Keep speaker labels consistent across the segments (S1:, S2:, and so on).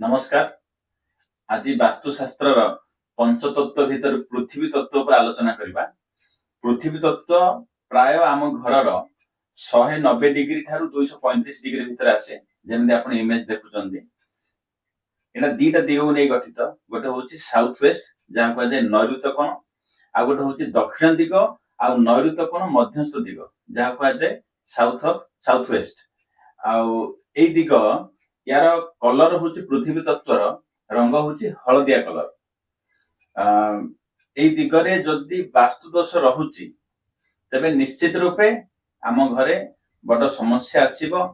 S1: नमस्कार। आज वास्तुशास्त्र पंचतत्व भितर पृथ्वी तत्व पर आलोचना करबा। पृथ्वी तत्व प्राय आम घर 190 डिग्री ठारू 235 डिग्री भितर आसे। जेमति आपण इमेज देखुचंदी एटा दीटा दिग नै गठित। गोटे होची साउथ वेस्ट जहा को जे नैऋत्य कोण, आ गोटे होची दक्षिण दिग आ नैऋत्य कोण मध्यस्थ दिग जहा को जे साउथ वेस्ट। आ एई दिग यार कलर होची पृथ्वी तत्वर रंग होची हळदिया कलर। एई दिगरे जदि वास्तु दोष रहुची तबे निश्चित रूपे आम घरे बड़ समस्या आसीबो।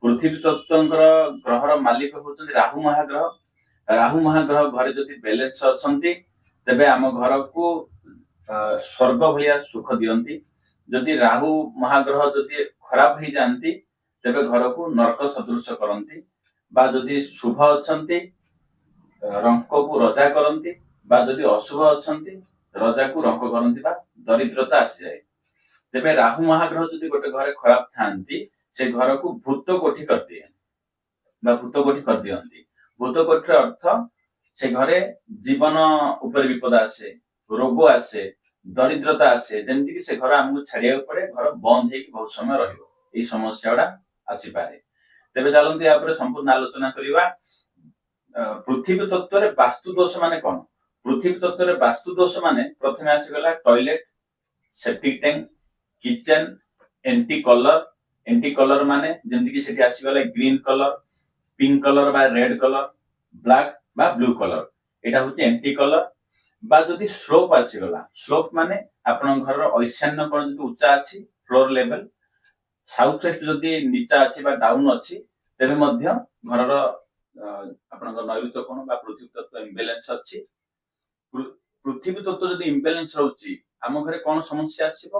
S1: पृथ्वी तत्वंकर ग्रहर मालिक होचंती राहु महाग्रह। राहु महाग्रह घरे जदि बैलेंस अछंती तबे आम घर को स्वर्ग भलिया सुख दियंती। जदि राहु महाग्रह जदि खराब हो जानती तबे घर को नरक सदृश करंती। बा जदि शुभ अछंती रंक को रजा करंती, बा जदि अशुभ अछंती रजा को रंक करंती, बा दरिद्रता आसी जाए। तेबे राहु महाग्रह जदि गोटे घरे खराब थांती से घर को भूत कोठी कर दिए बा भूत कोठी कर दियंती। भूत कोठीर अर्थ से घरे जीवन ऊपर विपद आसे, रोग आसे, दरिद्रता आसे, जेमति कि से घर हमकु छाड़िया पड़े, घर बंद हेकि बहुत समय रहिबो। एई समस्याडा आसी पारे। तेबे चलंतु या पर संपूर्ण आलोचना करिवा। पृथ्वी तत्व रे वास्तु दोष माने कोन? पृथ्वी तत्व रे वास्तु दोष माने प्रथमे आसी गला toilet, septic tank, kitchen, anti colour. Anti colour माने जेमति कि सेठी आसी गला ग्रीन कलर, पिंक कलर बा रेड कलर, ब्लैक बा ब्लू कलर। एटा होची एंटी कलर। बा जदि स्लोप आसी गला, स्लोप माने आपन घर ऐशान्य कोण जदि ऊंचा अछि फ्लोर लेवल, साउथ वेस्ट जदि नीचा अछि बा डाउन अछि तेबे मध्य घरर आपन नैऋत्य कोण बा पृथ्वी तत्व इम्बैलेंस अछि। पृथ्वी तत्व जदि इम्बैलेंस रहउची आम घरे कोन समस्या आसीबो?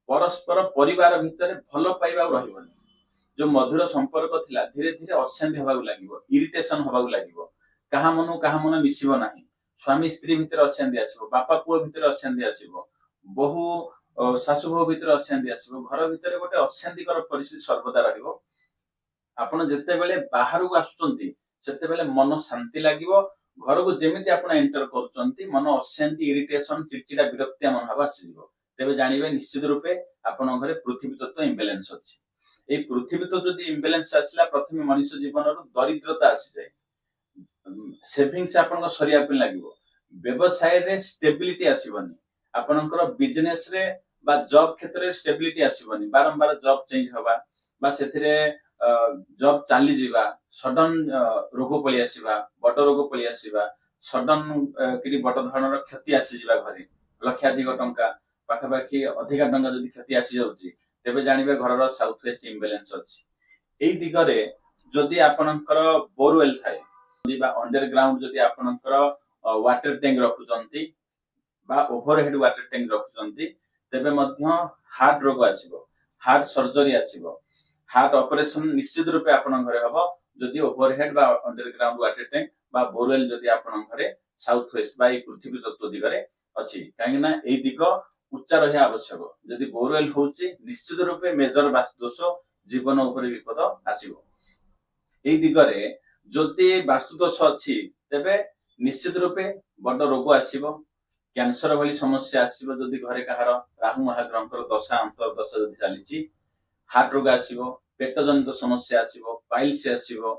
S1: परस्पर परिवार भितर भलो पाइबा रहिबोनी। जो मधुर संपर्क थिला धीरे धीरे अशांति होबाक लागिबो, इरिटेशन होबाक लागिबो। कहा मन मिसिबो नाही। स्वामी स्त्री भितर अशांति आसीबो, बापा पुओ भितर अशांति आसीबो, बहु सासु बहु भितर अशांति आसीबो। घर भितर गोटे अशांतिकर परिस्थिति सर्वदा रहिबो। आपण जत्ते बेले बाहर को आसुचंती सेते बेले मन शांति लागिबो। घर को जेमिति आपण एंटर करूचंती मन अशांति, इरिटेशन, चिड़चिड़ा, विरक्तिया मनोभाव आसीबो। तेबे जानिबे निश्चित रूपे आपण घरे पृथ्वी तत्व इम्बैलेंस अछि। ए पृथ्वी तत्व जदि इम्बैलेंस आसिला प्रथमे मनुष्य जीवन रो दरिद्रता आसी जाय। सेविंग्स आपण सरिया पे लागिबो। व्यवसाय रे स्टेबिलिटी आसीबनी। आपणकर बिजनेस रे बा जॉब क्षेत्र रे स्टेबिलिटी आसीबनी। बारंबार जॉब चेंज होबा बा सेथिरे जॉब चाली जीवा, सडन रोग पळी आसीबा, बड रोग पळी आसीबा, सडन किरि बड धरणर क्षति आसी जीवा घरे लक्षाधिक टंका पाखापाखि अधिका टंका जदि क्षति आसी जाउची तेबे जानिबे घरर साउथ वेस्ट इम्बैलेंस अछि। एई दिगरे जदि आपणकर बोरवेल थाए बा अंडरग्राउंड जदि आपणकर वाटर टैंक रखुचंती बा ओवरहेड वाटर टैंक रखुचंती तेबे मध्य हार्ट रोग आसीबो, हार्ट सर्जरी आसीबो। हार्ट ऑपरेशन निश्चित रूपे आपण घरे हबो जदि ओवरहेड बा अंडरग्राउंड वाटर टैंक बा बोरवेल जदि आपण घरे साउथ वेस्ट बा पृथ्वी तत्व दिगरे अछि। काहे ना एई दिग उच्च रहिया आवश्यक। जदि बोरवेल होउची निश्चित रूपे मेजर वास्तु दोष जीवन ऊपर विपद आसीबो। एई दिगरे जदि वास्तु दोष अछि तेबे निश्चित रूपे बड रोग आसीबो, कैंसर भली समस्या आसीबो। जदि घरे कहार राहु महाग्रहकर दशा अंतर दशा जदि चालिची हार्ट रोग आसीबो, पेट जनित समस्या आसीबो, पाइल्स आसीबो,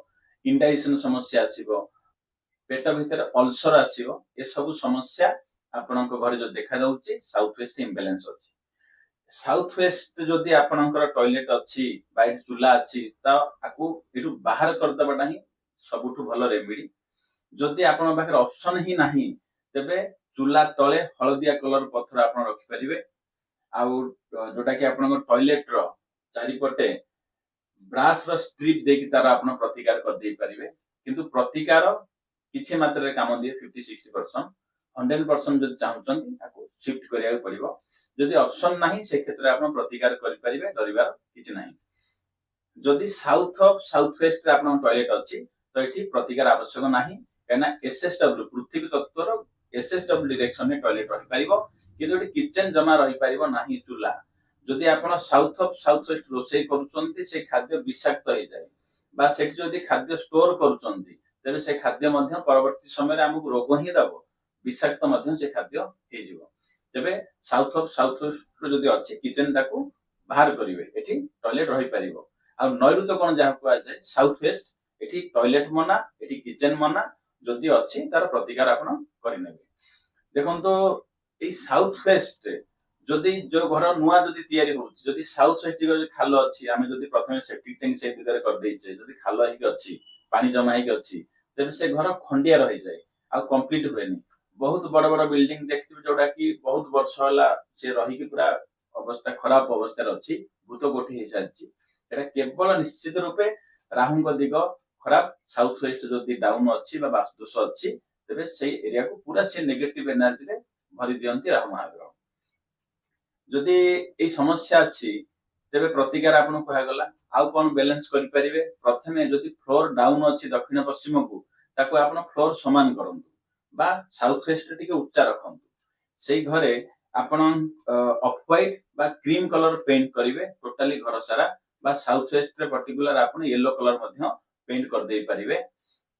S1: इंडाइजेशन समस्या आसीबो, पेट भितर अल्सर आसीबो। ए सब समस्या आपनक घरे जो देखा जाउची साउथ वेस्ट इम्बैलेंस अछि। साउथ वेस्ट जदि आपनकर टॉयलेट अछि बा चूल्हा अछि त आकु एटु बाहर कर दबाटा ही सबुठु भलो रेमेडी। जदि आपण पाखरे ऑप्शन ही नाही तेबे चूल्हा तळे हळदिया कलर पत्थर आपण रखि परिबे। आउ जोटा कि आपण टॉयलेट रो चारिपटे ब्रास रो स्ट्रिप देकी तार आपण प्रतिकार कर देई परिबे। किंतु प्रतिकार किछि मात्रा रे काम दिए 50-60%। 100% जदि चाहुचंती आकु शिफ्ट करिया पड़िबो। जदि ऑप्शन नाही से क्षेत्र आपण प्रतिकार करि परिबे, डरिबार किछि नाही। जदि साउथ वेस्ट रे आपण टॉयलेट अछि तो एठी प्रतिकार आवश्यक नाही। केना एसएसडब्ल्यू पृथ्वी तत्वर एसएसडब्ल्यू डायरेक्शन में टॉयलेट रहि परिबो। किंतु एठी किचन जमा रहि परिबो नाही चूल्हा। जदि आपण साउथ वेस्ट रोषेई करूचंती से खाद्य विषाक्त हो जाए बा सेठी जदि खाद्य स्टोर करूचंती ତେବେ ସେ ଖାଦ୍ୟ ମଧ୍ୟ ପରବର୍ତ୍ତୀ ସମୟରେ ଆମକୁ ରୋଗ ହିଁ ଦବ, ବିଷାକ୍ତ ମଧ୍ୟ ସେ ଖାଦ୍ୟ ହେଇଯିବ। ତେବେ ସାଉଥ ଯଦି ଅଛି କିଚେନ ତାକୁ ବାହାର କରିବେ, ଏଠି ଟଏଲେଟ ରହିପାରିବ। ଆଉ ନୈಋତ କୋଣ ଯାହା କୁହାଯାଏ ସାଉଥ ୱେଷ୍ଟ, ଏଠି ଟଏଲେଟ ମନା, ଏଠି କିଚେନ ମନା, ଯଦି ଅଛି ତାର ପ୍ରତିକାର ଆପଣ କରିନେବେ। ଦେଖନ୍ତୁ ଏଇ ସାଉଥ ୱେଷ୍ଟ ଯଦି ଯୋଉ ଘର ନୂଆ ଯଦି ତିଆରି ହଉଛି, ଯଦି ସାଉଥ ୱେଷ୍ଟ ଦିଗରେ ଖାଲ ଅଛି, ଆମେ ଯଦି ପ୍ରଥମେ ସେପ୍ଟିକ ଟ୍ୟାଙ୍କ ସେ ଦିଗରେ କରିଦେଇଛେ, ଯଦି ଖାଲ ହେଇକି ଅଛି, ପାଣି ଜମା ହେଇକି ଅଛି, ତେବେ ସେ ଘର ଖଣ୍ଡିଆ ରହିଯାଏ, ଆଉ କମ୍ପ୍ଲିଟ ହୁଏନି। ବହୁତ ବଡ ବଡ ବିଲ୍ଡିଂ ଦେଖିଥିବେ ଯୋଉଟା କି ବହୁତ ବର୍ଷ ହେଲା ସେ ରହିକି ପୁରା ଅବସ୍ଥା ଖରାପ ଅବସ୍ଥାରେ ଅଛି, ଭୂତ କୋଠି ହେଇସାରିଛି। ଏଟା କେବଳ ନିଶ୍ଚିତ ରୂପେ ରାହୁଙ୍କ ଦିଗ ଖରାପ, ସାଉଥ ୱେଷ୍ଟ ଯଦି ଡାଉନ ଅଛି ବା ବାସ୍ତୁଦୋଷ ଅଛି, ତେବେ ସେଇ ଏରିଆକୁ ପୁରା ସେ ନେଗେଟିଭ ଏନର୍ଜିରେ ଭରି ଦିଅନ୍ତି ରାହୁ ମହାଗ୍ରହ। ଯଦି ଏଇ ସମସ୍ୟା ଅଛି, ତେବେ ପ୍ରତିକାର ଆପଣଙ୍କୁ କୁହାଗଲା। ଆଉ କଣ ବାଲାନ୍ସ କରିପାରିବେ? ପ୍ରଥମେ ଯଦି ଫ୍ଲୋର ଡାଉନ ଅଛି ଦକ୍ଷିଣ ପଶ୍ଚିମକୁ, ତାକୁ ଆପଣ ଫ୍ଲୋର ସମାନ କରନ୍ତୁ ବା ସାଉଥ ୱେଷ୍ଟ ଟିକେ ଉଚ୍ଚା ରଖନ୍ତୁ। ସେଇ ଘରେ ଆପଣ ଅଫ ହ୍ୱାଇଟ ବା କ୍ରିମ କଲର ପେଣ୍ଟ କରିବେ ଟୋଟାଲି ଘର ସାରା, ବା ସାଉଥ ୱେଷ୍ଟରେ ପର୍ଟିକୁଲାର ଆପଣ ୟେଲୋ କଲର ମଧ୍ୟ ପେଣ୍ଟ କରିଦେଇ ପାରିବେ।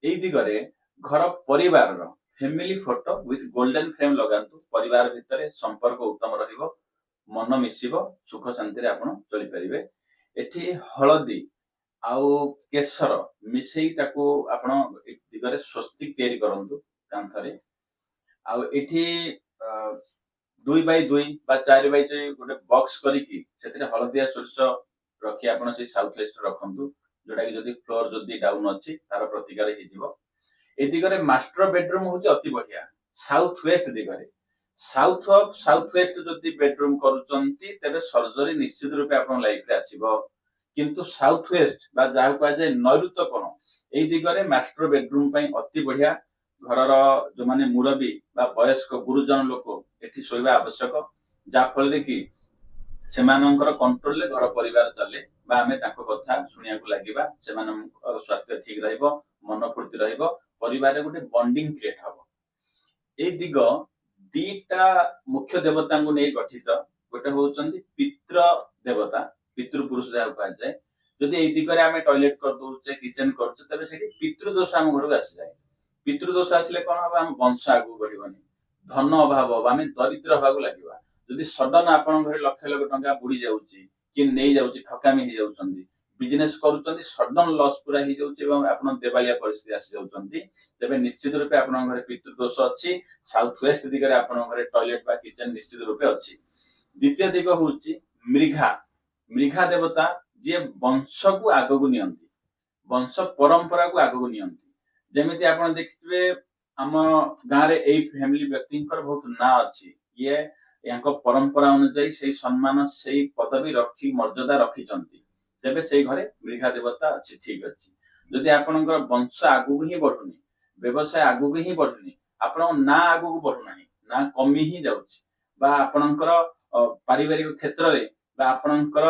S1: ଏଇ ଦିଗରେ ଘର ପରିବାରର family photo with golden frame ଲଗାନ୍ତୁ। ପରିବାର ଭିତରେ ସମ୍ପର୍କ ଉତ୍ତମ ରହିବ, ମନ ମିଶିବ, ସୁଖ ଶାନ୍ତିରେ ଆପଣ ଚଳିପାରିବେ। ଏଠି ହଳଦୀ ଆଉ କେଶର ମିଶେଇ ତାକୁ ଆପଣ ଏ ଦିଗରେ ସ୍ୱସ୍ତିକ ତିଆରି କରନ୍ତୁ କାନ୍ଥରେ। ଆଉ ଏଠି 2x2 ବା 4x4 ଗୋଟେ ବକ୍ସ କରିକି ସେଥିରେ ହଳଦିଆ ସୋରିଷ ରଖି ଆପଣ ସେଇ ସାଉଥ ୱେଷ୍ଟ ରଖନ୍ତୁ, ଯୋଉଟା କି ଯଦି ଫ୍ଲୋର ଯଦି ଡାଉନ ଅଛି ତାର ପ୍ରତିକାର ହେଇଯିବ। ଏ ଦିଗରେ ମାଷ୍ଟର ବେଡରୁମ ହଉଛି ଅତି ବଢିଆ, ସାଉଥ ୱେଷ୍ଟ ଦିଗରେ। ସାଉଥ ୱେଷ୍ଟ ଯଦି ବେଡରୁମ କରୁଛନ୍ତି, ତେବେ ସର୍ଜରୀ ନିଶ୍ଚିତ ରୂପେ ଆପଣଙ୍କ ଲାଇଫରେ ଆସିବ। କିନ୍ତୁ ସାଉଥ ୱେଷ୍ଟ ବା ଯାହାକୁ କୁହାଯାଏ ନୈଋତ କୋଣ, ଏଇ ଦିଗରେ ମାଷ୍ଟର ବେଡରୁମ ପାଇଁ ଅତି ବଢିଆ। ଘରର ଯୋଉମାନେ ମୁରବୀ ବା ବୟସ୍କ ଗୁରୁଜନ ଲୋକ ଏଠି ଶୋଇବା ଆବଶ୍ୟକ, ଯାହା ଫଳରେ କି ସେମାନଙ୍କର କଣ୍ଟ୍ରୋଲରେ ଘର ପରିବାର ଚାଲେ, ବା ଆମେ ତାଙ୍କ କଥା ଶୁଣିବାକୁ ଲାଗିବା, ସେମାନଙ୍କର ସ୍ୱାସ୍ଥ୍ୟ ଠିକ ରହିବ, ମନ ଫୁର୍ତ୍ତି ରହିବ, ପରିବାରରେ ଗୋଟେ ବଣ୍ଡିଂ କ୍ରିଏଟ ହବ। ଏଇ ଦିଗ ଦିଟା ମୁଖ୍ୟ ଦେବତାଙ୍କୁ ନେଇ ଗଠିତ। ଗୋଟେ ହଉଛନ୍ତି ପିତୃ ଦେବତା, ପିତୃ ପୁରୁଷ ଯାହାକୁ କୁହାଯାଏ। ଯଦି ଏଇ ଦିଗରେ ଆମେ ଟଏଲେଟ କରିଦଉଛେ, କିଚେନ କରୁଛେ, ତେବେ ସେଠି ପିତୃଦୋଷ ଆମ ଘରକୁ ଆସିଯାଏ। ପିତୃଦୋଷ ଆସିଲେ କଣ ହବ? ଆମ ବଂଶ ଆଗକୁ ବଢିବନି, ଧନ ଅଭାବ ହବ, ଆମେ ଦରିଦ୍ର ହବାକୁ ଲାଗିବା। ଯଦି ସଡନ ଆପଣଙ୍କ ଘରେ ଲକ୍ଷ ଲକ୍ଷ ଟଙ୍କା ବୁଡି ଯାଉଛି, କି ନେଇଯାଉଛି, ଠକାମି ହେଇଯାଉଛନ୍ତି, ବିଜନେସ କରୁଛନ୍ତି, ସଡନ ଲସ୍ ପୁରା ହେଇଯାଉଛି ଏବଂ ଆପଣ ଦେବାଳିଆ ପରିସ୍ଥିତି ଆସି ଯାଉଛନ୍ତି, ତେବେ ନିଶ୍ଚିତ ରୂପେ ଆପଣଙ୍କ ଘରେ ପିତୃଦୋଷ ଅଛି। ସାଉଥ ୱେଷ୍ଟ ଦିଗରେ ଆପଣଙ୍କ ଘରେ ଟଏଲେଟ ବା କିଚେନ ନିଶ୍ଚିତ ରୂପେ ଅଛି। ଦ୍ୱିତୀୟ ଦିଗ ହଉଛି ମୃଗା। ମୃଗା ଦେବତା ଯିଏ ବଂଶକୁ ଆଗକୁ ନିଅନ୍ତି, ବଂଶ ପରମ୍ପରାକୁ ଆଗକୁ ନିଅନ୍ତି। ଯେମିତି ଆପଣ ଦେଖିଥିବେ ଆମ ଗାଁରେ ଏଇ ଫ୍ୟାମିଲି ବ୍ୟକ୍ତିଙ୍କର ବହୁତ ନାଁ ଅଛି, ଇଏ ୟାଙ୍କ ପରମ୍ପରା ଅନୁଯାୟୀ ସେଇ ସମ୍ମାନ, ସେଇ ପଦବୀ ରଖି ମର୍ଯ୍ୟାଦା ରଖିଛନ୍ତି, ତେବେ ସେଇ ଘରେ ମୃଗା ଦେବତା ଅଛି। ଠିକ ଅଛି। ଯଦି ଆପଣଙ୍କର ବଂଶ ଆଗକୁ ହିଁ ବଢୁନି, ବ୍ୟବସାୟ ଆଗକୁ ହିଁ ବଢୁନି, ଆପଣଙ୍କ ନାଁ ଆଗକୁ ବଢୁନାହିଁ, ନାଁ କମି ହିଁ ଯାଉଛି, ବା ଆପଣଙ୍କର ପାରିବାରିକ କ୍ଷେତ୍ରରେ ବା ଆପଣଙ୍କର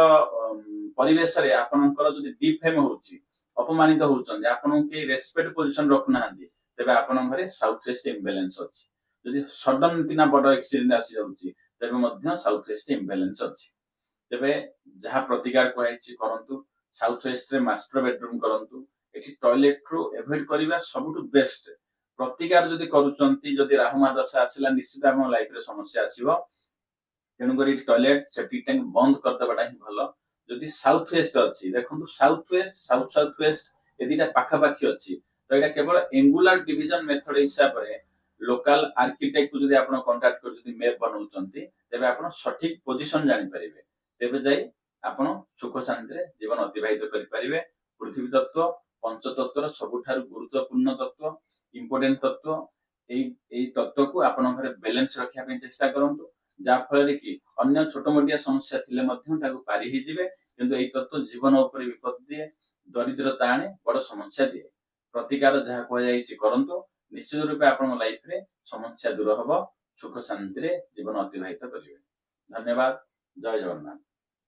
S1: ପରିବେଶରେ ଆପଣଙ୍କର ଯଦି ଡିଫେମ ହଉଛି, ଅପମାନିତ ହଉଛନ୍ତି, ଆପଣଙ୍କୁ କେହି ରେସପେକ୍ଟ ପୋଜିସନ ରଖୁନାହାନ୍ତି, ତେବେ ଆପଣଙ୍କ ଘରେ ସାଉଥ ୱେଷ୍ଟ ଇମ୍ବାଲାନ୍ସ ଅଛି। ଯଦି ସଡନ କିନା ବଡ ଆକ୍ସିଡେଣ୍ଟ ଆସିଯାଉଛି, ତେବେ ମଧ୍ୟ ସାଉଥ ୱେଷ୍ଟ ଇମ୍ବାଲାନ୍ସ ଅଛି। ତେବେ ଯାହା ପ୍ରତିକାର କୁହାଯାଇଛି କରନ୍ତୁ। ସାଉଥ ୱେଷ୍ଟରେ ମାଷ୍ଟର ବେଡରୁମ କରନ୍ତୁ। ଏଠି ଟଏଲେଟ ରୁ ଏଭଏଡ କରିବା ସବୁଠୁ ବେଷ୍ଟ। ପ୍ରତିକାର ଯଦି କରୁଛନ୍ତି, ଯଦି ରାହୁ ଦଶା ଆସିଲା, ନିଶ୍ଚିତ ଆମ ଲାଇଫରେ ସମସ୍ୟା ଆସିବ। ତେଣୁକରି ଟଏଲେଟ ସେପ୍ଟିକ ଟ୍ୟାଙ୍କ ବନ୍ଦ କରିଦେବାଟା ହିଁ ଭଲ। ଯଦି ସାଉଥ ୱେଷ୍ଟ ଅଛି, ଦେଖନ୍ତୁ ସାଉଥ ୱେଷ୍ଟ ଏ ଦିଟା ପାଖାପାଖି ଅଛି, ତ ଏଇଟା କେବଳ ଏଙ୍ଗୁଲାର ଡିଭିଜନ ମେଥଡ ହିସାବରେ ଲୋକାଲ ଆର୍କିଟେକ୍ଟକୁ ଯଦି ଆପଣ କଣ୍ଟାକ୍ଟ କରି ଯଦି ମ୍ୟାପ ବନାଉଛନ୍ତି, ତେବେ ଆପଣ ସଠିକ ପୋଜିସନ ଜାଣିପାରିବେ। ତେବେ ଯାଇ ଆପଣ ସୁଖ ଶାନ୍ତିରେ ଜୀବନ ଅତିବାହିତ କରିପାରିବେ। ପୃଥିବୀ ତତ୍ତ୍ୱ ପଞ୍ଚତତ୍ତ୍ୱର ସବୁଠାରୁ ଗୁରୁତ୍ୱପୂର୍ଣ୍ଣ ତତ୍ତ୍ୱ, ଇମ୍ପୋର୍ଟାଣ୍ଟ ତତ୍ତ୍ୱ। ଏଇ ତତ୍ତ୍ୱକୁ ଆପଣଙ୍କ ଘରେ ବାଲାନ୍ସ ରଖିବା ପାଇଁ ଚେଷ୍ଟା କରନ୍ତୁ, ଯାହା ଫଳରେ କି ଅନ୍ୟ ଛୋଟ ମୋଟିଆ ସମସ୍ୟା ଥିଲେ ମଧ୍ୟ ତାକୁ ପାରି ହେଇଯିବେ। କିନ୍ତୁ ଏଇ ତତ୍ତ୍ୱ ଜୀବନ ଉପରେ ବିପଦ ଦିଏ, ଦରିଦ୍ରତା ଆଣେ, ବଡ ସମସ୍ୟା ଦିଏ। ପ୍ରତିକାର ଯାହା କୁହାଯାଇଛି କରନ୍ତୁ, ନିଶ୍ଚିତ ରୂପେ ଆପଣଙ୍କ ଲାଇଫରେ ସମସ୍ୟା ଦୂର ହବ, ସୁଖ ଶାନ୍ତିରେ ଜୀବନ ଅତିବାହିତ କରିବେ। ଧନ୍ୟବାଦ। ଜୟ ଜଗନ୍ନାଥ।